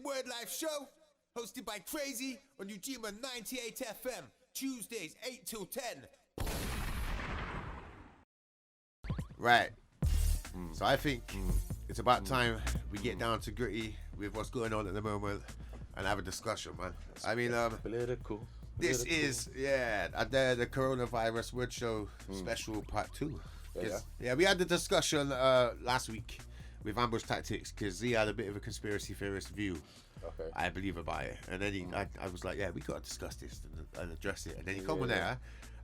Wordlife Show, hosted by Krazy on Ujima 98 FM, Tuesdays 8 till 10. Right. So I think it's about time we get down to gritty with what's going on at the moment and have a discussion, man. I mean, Political. this is the coronavirus word show special part 2. Yeah, we had the discussion last week with Ambush Tactics because he had a bit of a conspiracy theorist view. Okay. I believe about it, and then I was like, yeah, we got to discuss this and address it. And then he come on there,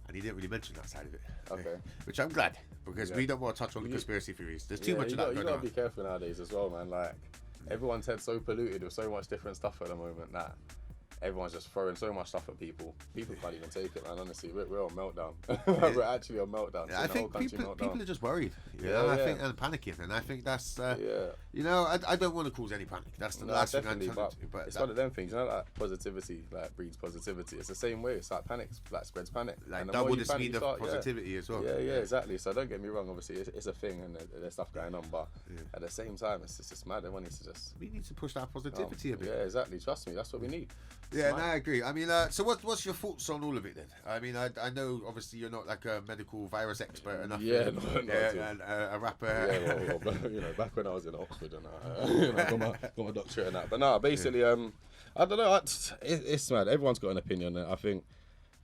and he didn't really mention that side of it. Okay. Which I'm glad, because we don't want to touch on the conspiracy theories. There's too much of that going on. You gotta be careful nowadays as well, man. Like, everyone's head's so polluted with so much different stuff at the moment that everyone's just throwing so much stuff at people. People can't even take it, man. Honestly, we're on meltdown. We're actually on meltdown. I think people are just worried. I think and panicking, and I think that's you know, I don't want to cause any panic. That's the last thing I do. But it's one of them things, you know, like positivity, like breeds positivity. It's the same way. It's like panic, like spreads panic. Like double the speed of positivity as well. Yeah, exactly. So don't get me wrong. Obviously, it's a thing, and there's stuff going on. But at the same time, it's just mad. Everyone needs to just. We need to push that positivity a bit. Yeah, exactly. Trust me, that's what we need. Yeah, no, I agree. I mean, so what's your thoughts on all of it then? I mean, I know obviously you're not like a medical virus expert or nothing. Yeah, no, and a rapper. Yeah, well, you know, back when I was in Oxford and you know, got my doctorate and that. But no, basically, I don't know. It's mad. Everyone's got an opinion. I think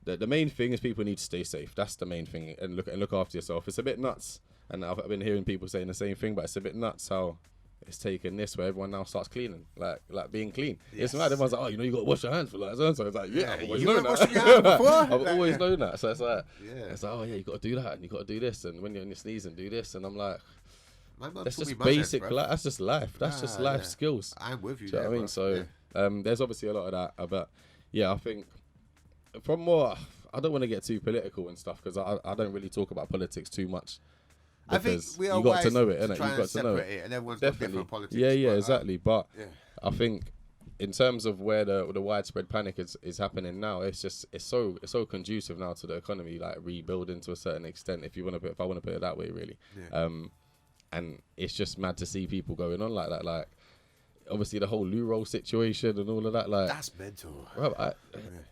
the main thing is people need to stay safe. That's the main thing, and look after yourself. It's a bit nuts, and I've been hearing people saying the same thing, but it's a bit nuts how it's taken this where everyone now starts cleaning, like being clean. Yes. It's mad. Everyone's like, oh, you know, you got to wash your hands for like so. So it's like, I've always known that. I've always known that. So it's like, oh yeah, you got to do that and you got to do this, and when you're in your sneezing, do this, and I'm like, that's just basic. That's just life. That's just life skills. I'm with you. Do you know what I mean? So there's obviously a lot of that, but yeah, I think from more, I don't want to get too political and stuff because I don't really talk about politics too much. I think we are you got to know it, innit? You got to know it, and everyone's got different politics. Yeah, exactly. But I think in terms of where the widespread panic is happening now, it's so conducive now to the economy, like rebuilding to a certain extent. If I want to put it that way, really. Yeah. And it's just mad to see people going on like that, like. Obviously, the whole loo roll situation and all of that, like that's mental. Bro,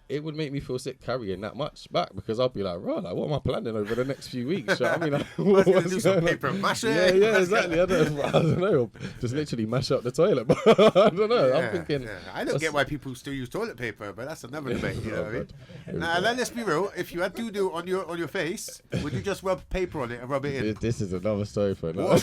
it would make me feel sick carrying that much back because I'll be like, right, like, what am I planning over the next few weeks? I mean, like, I was gonna do some paper mache. Yeah, exactly. I don't know, just literally mash up the toilet. But I don't know. I'm thinking. I don't get why people still use toilet paper, but that's another debate. You know what I mean? Now, let's be real. If you had doo-doo on your face, would you just rub paper on it and rub it in? This is another story for another.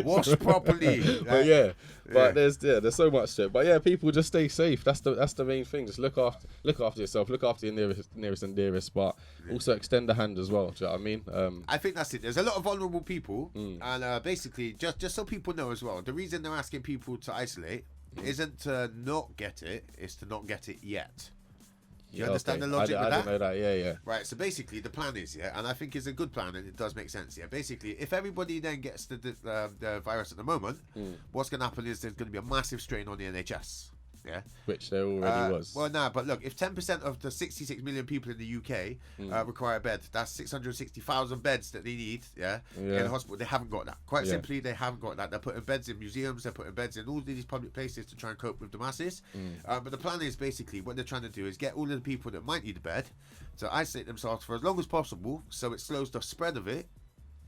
Wash properly. But but there's so much shit. But yeah, people just stay safe. That's the main thing. Just look after yourself. Look after your nearest and dearest. But also extend the hand as well. Do you know what I mean? I think that's it. There's a lot of vulnerable people, and basically, just so people know as well, the reason they're asking people to isolate isn't to not get it; it's to not get it yet. Do you understand the logic with that? I didn't know that, yeah. Right, so basically the plan is, and I think it's a good plan and it does make sense, Basically, if everybody then gets the virus at the moment, what's going to happen is there's going to be a massive strain on the NHS, Which there already was. Well, no, but look, if 10% of the 66 million people in the UK require a bed, that's 660,000 beds that they need, in a hospital. They haven't got that. Quite simply, they haven't got that. They're putting beds in museums, they're putting beds in all these public places to try and cope with the masses. But the plan is basically what they're trying to do is get all of the people that might need a bed to isolate themselves for as long as possible so it slows the spread of it,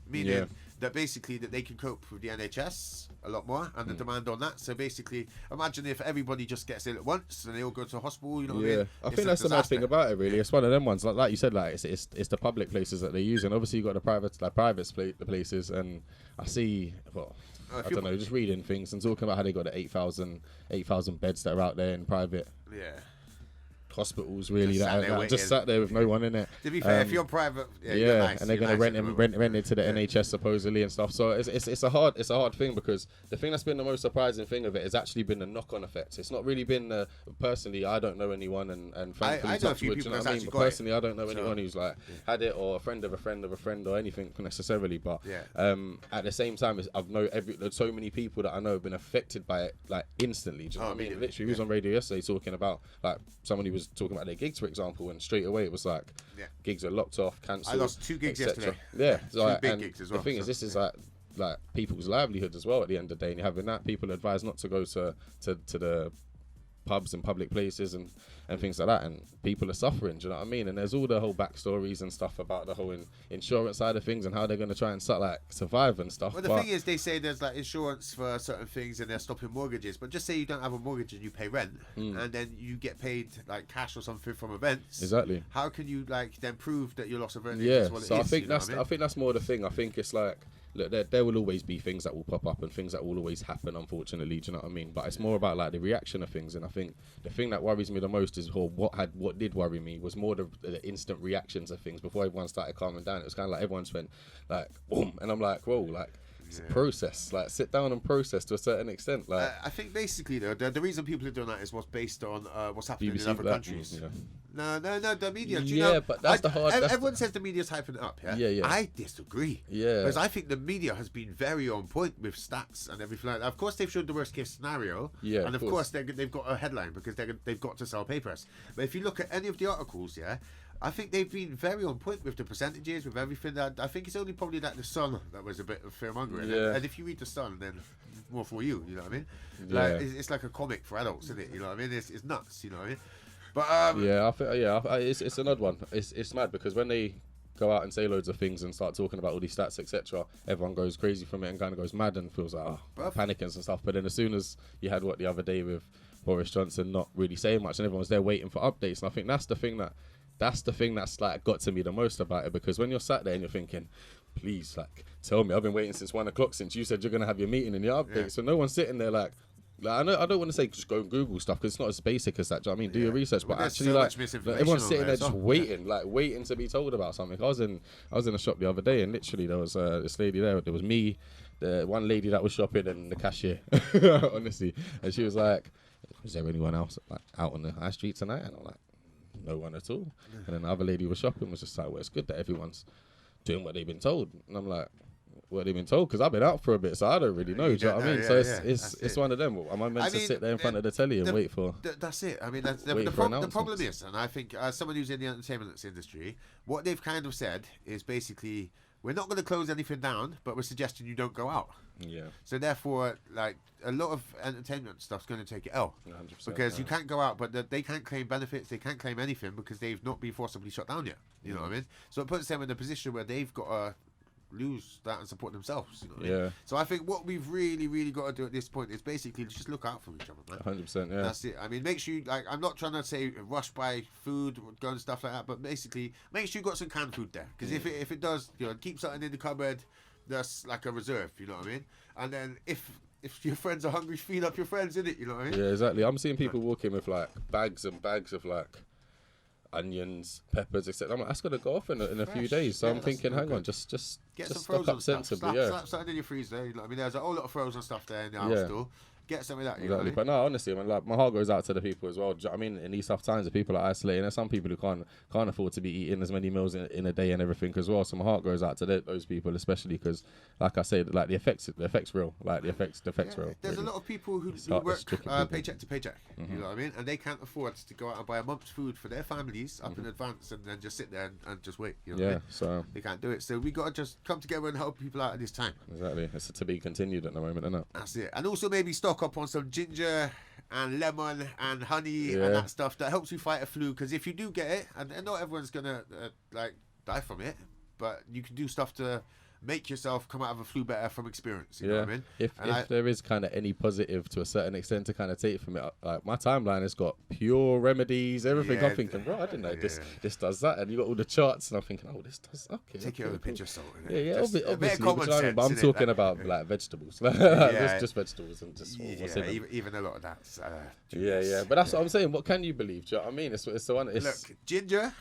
meaning that basically that they can cope with the NHS a lot more and the demand on that. So basically, imagine if everybody just gets ill at once and they all go to a hospital. You know what I mean? I think that's the nice thing about it. Really, it's one of them ones. Like you said, like it's the public places that they use, and obviously you got the private places. And I see, I don't know, just reading things and talking about how they got the 8,000 beds that are out there in private. Hospitals really just sat there with no one in it. To be fair, if you're private, nice, and they're going to rent it to the NHS supposedly and stuff. So it's a hard thing because the thing that's been the most surprising thing of it has actually been the knock-on effects. It's not really been personally. I don't know anyone, and frankly, I know a few people that's actually got personally, I don't know anyone who's like had it or a friend of a friend of a friend or anything necessarily. But at the same time, there's so many people that I know have been affected by it like instantly. Do you know what I mean? Literally, he was on radio yesterday talking about like someone who was talking about their gigs, for example, and straight away it was like gigs are locked off, cancelled. I lost 2 gigs yesterday. Yeah, so 2 big gigs as well. The thing is, this is like like people's livelihoods as well at the end of the day. And you're having that, people advise not to go to the pubs and public places and things like that, and people are suffering, do you know what I mean? And there's all the whole backstories and stuff about the whole insurance side of things and how they're going to try and survive and stuff. Well, the thing is, they say there's like insurance for certain things and they're stopping mortgages, but just say you don't have a mortgage and you pay rent and then you get paid like cash or something from events. Exactly. How can you like then prove that your loss of earnings Yeah, is what it so is? I think you know that's what I mean? I think that's more the thing. I think it's like, look, there will always be things that will pop up and things that will always happen, unfortunately, do you know what I mean? But it's more about like the reaction of things, and I think the thing that worries me the most is, or what did worry me was more the instant reactions of things before everyone started calming down. It was kind of like everyone just went like boom, and I'm like, whoa, like it's a process, like sit down and process to a certain extent. Like I think basically though, the reason people are doing that is what's based on what's happening BBC in other Black, countries. you know. No, the media. Do you Yeah, know, but that's the hard- that's everyone says the media's hyping it up. Yeah. I disagree. Yeah. Because I think the media has been very on point with stats and everything like that. Of course, they've showed the worst case scenario. Yeah, And of of course. course, they've got a headline because they've got to sell papers. But if you look at any of the articles, I think they've been very on point with the percentages, with everything. That I think it's only probably that the Sun that was a bit of fearmongering. Yeah. And if you read the Sun, then more for you. You know what I mean? Yeah. Like it's like a comic for adults, isn't it? You know what I mean? It's nuts. You know what I mean? But Yeah, it's an odd one. It's mad because when they go out and say loads of things and start talking about all these stats, etc., everyone goes crazy from it and kind of goes mad and feels like panicking and stuff. But then as soon as you had the other day with Boris Johnson not really saying much and everyone's there waiting for updates, and I think that's the thing that's like got to me the most about it, because when you're sat there and you're thinking, please, like, tell me, I've been waiting since 1 o'clock since you said you're gonna have your meeting and your update. Yeah. So no one's sitting there like I know I don't want to say just go and Google stuff because it's not as basic as that. Do you know what I mean? Do your research, Well, but there's actually so like much misinformation everyone's on sitting there there as just well. waiting to be told about something. I was in a shop the other day and literally there was this lady there. There was me, the one lady that was shopping, and the cashier. Honestly, and she was like, "Is there anyone else like out on the high street tonight?" And I'm like, "No one at all." And then the other lady was shopping was just like, "Well, it's good that everyone's doing what they've been told." And I'm like, what they've been told, because I've been out for a bit, so I don't really know. Do you know what I mean? So it's one of them. Am I meant to sit there in front of the telly and wait for? That's it. I mean, that's, the Wait for problem is, and I think as someone who's in the entertainment industry, what they've kind of said is basically, we're not going to close anything down, but we're suggesting you don't go out. Yeah. So therefore, like, a lot of entertainment stuff's going to take it L 100%, because you can't go out, but they can't claim benefits, they can't claim anything because they've not been forcibly shut down yet. You know what I mean? So it puts them in a position where they've got to lose that and support themselves. You know what I mean? So I think what we've really got to do at this point is basically just look out for each other, man. 100%. Yeah. That's it. I mean, make sure you, like, I'm not trying to say rush by food, go and stuff like that, but basically make sure you got some canned food there, because if it does, you know, keep something in the cupboard that's like a reserve. You know what I mean? And then if your friends are hungry, feed up your friends, innit? You know what I mean? Yeah, exactly. I'm seeing people walking with like bags and bags of like onions, peppers, etc. I'm like, that's gonna go off in a few days. So Yeah, I'm that's thinking, really hang on, good. just Get some stock frozen up stuff. sensibly. Slap something in your freezer. You know what I mean? There's a whole lot of frozen stuff there in the house Yeah. still. Get some of that. You know Exactly. what I mean? But no, honestly, I mean, like, my heart goes out to the people as well. Do you know what I mean, in these tough times, the people are isolating. There's some people who can't afford to be eating as many meals in a day and everything as well. So my heart goes out to those people, especially because, like I said, like the effects real. Like the effects real. There's really. a lot of people who It's work stricken people. paycheck to paycheck. You know what I mean? And they can't afford to go out and buy a month's food for their families up in advance and then just sit there and just wait. You know what I Yeah. mean? So They can't do it. So we got to just come together and help people out at this time. exactly, it's to be continued at the moment, isn't it? That's it. And also maybe stock up on some ginger and lemon and honey Yeah. and that stuff that helps you fight a flu. Because if you do get it, and not everyone's gonna like die from it, but you can do stuff to make yourself come out of a flu better from experience. You know what I mean? If there is kind of any positive to a certain extent to kind of take from it, like my timeline has got pure remedies, everything. Yeah, I'm thinking, bro, I didn't know yeah. this does that, and you got all the charts, and I'm thinking, oh, this does okay. Take it okay, with a cool. pinch of salt. Yeah, yeah, Just a bit of obviously. common But, you know what I mean? But I'm sense, innit? talking Like, about like vegetables, Yeah. just vegetables and just what's in them. even a lot of that. Yeah. But that's what I'm saying. What can you believe? Do you know what I mean? It's the one. It's, Look, ginger,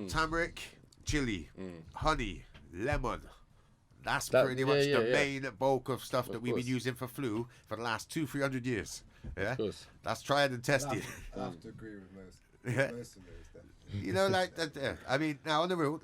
turmeric, chili, honey, lemon. That's pretty much the main bulk of stuff that we've been course. using for flu for the last 200-300 years. Yeah, course. that's tried and tested. I have to agree with most. Yeah. Most of those. You know, like that. I mean, now on the real,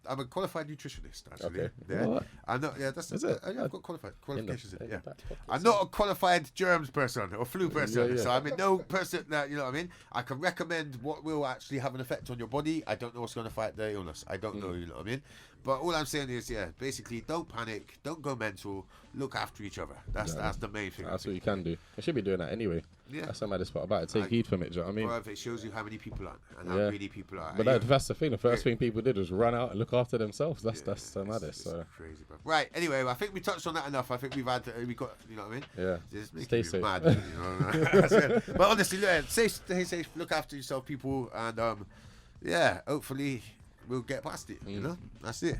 I'm a qualified nutritionist, actually. Okay. Yeah. What? I'm not. Yeah, that's. Is it? Yeah, I've got qualifications in it. Yeah. that podcast. I'm not a qualified germs person or flu person, yeah. so I'm no person that, you know what I mean. I can recommend what will actually have an effect on your body. I don't know what's going to fight the illness. I don't know, you know what I mean. But all I'm saying is, yeah, basically, don't panic, don't go mental, look after each other. That's the main thing. That's what you can do. I should be doing that anyway. Yeah. That's the maddest part about it. Take heed from it. Do you know what I mean? Well, it shows you how many people are and how really people are. But that's the thing. The first thing people did was run out and look after themselves. That's the maddest. So crazy, bro. Right. Anyway, I think we touched on that enough. I think we got, you know what I mean? Yeah. Just Stay making me safe. mad. You know? That's it. But honestly, stay safe. Look after yourself, people, and yeah, hopefully we'll get past it. You know, that's it.